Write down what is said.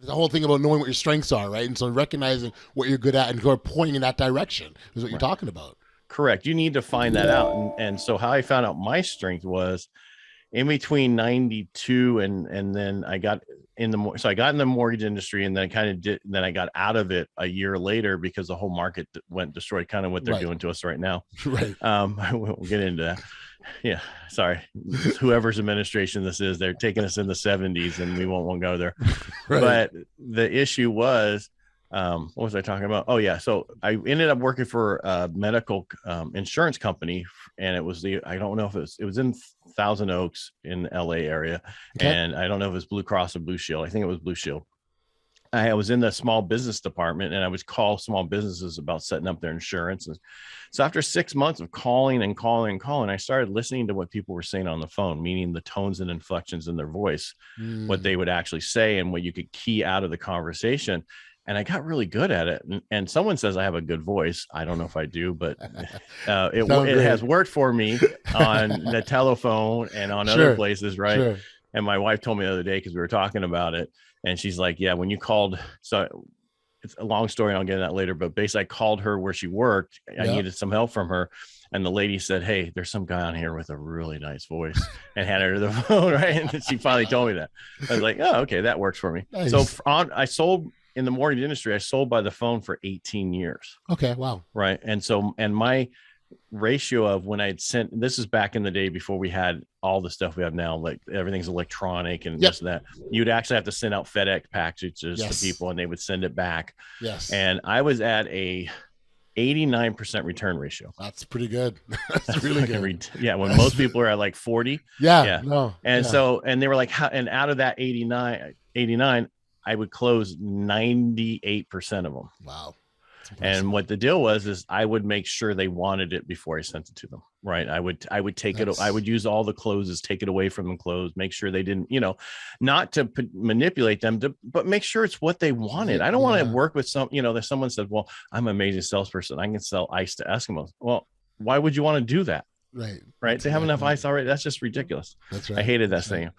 The whole thing about knowing what your strengths are, right? And so recognizing what you're good at and pointing in that direction is what you're talking about. Correct. You need to find that out. And so how I found out my strength was in between 92 and then I got in the mortgage industry, and then I got out of it a year later because the whole market went destroyed, kind of what they're doing to us right now. Right. We'll get into that. Yeah. Sorry. Whoever's administration this is, they're taking us in the 70s and we won't go there. Right. But the issue was, what was I talking about? Oh yeah. So I ended up working for a medical insurance company, and it was I don't know if it was in Thousand Oaks in the LA area. Okay. And I don't know if it was Blue Cross or Blue Shield. I think it was Blue Shield. I was in the small business department, and I would call small businesses about setting up their insurance. And so after 6 months of calling, I started listening to what people were saying on the phone, meaning the tones and inflections in their voice, what they would actually say and what you could key out of the conversation. And I got really good at it. And someone says I have a good voice. I don't know if I do, but it has worked for me on the telephone and on other places, right? Sure. And my wife told me the other day, because we were talking about it, and she's like, yeah, when you called, so it's a long story, and I'll get into that later, but basically I called her where she worked. I needed some help from her. And the lady said, hey, there's some guy on here with a really nice voice, and had her to the phone, right? And she finally told me that. I was like, oh, okay, that works for me. Nice. So I sold in the mortgage industry. I sold by the phone for 18 years. Okay. Wow. Right. And my ratio of when I'd sent, this is back in the day before we had all the stuff we have now, like everything's electronic and this and that. You'd actually have to send out FedEx packages to people, and they would send it back. Yes. And I was at a 89% return ratio. That's pretty good. That's really good. When most people are at like 40. Yeah. So, and they were like, and out of that 89, I would close 98% of them. Wow. And what the deal was is I would make sure they wanted it before I sent it to them. Right. I would take it. I would use all the closes, take it away from them closed, make sure they didn't, not to manipulate them, but make sure it's what they wanted. I don't want to work with that someone said, well, I'm an amazing salesperson, I can sell ice to Eskimos. Well, why would you want to do that? Right. They have enough ice already. That's just ridiculous. That's right. I hated that saying.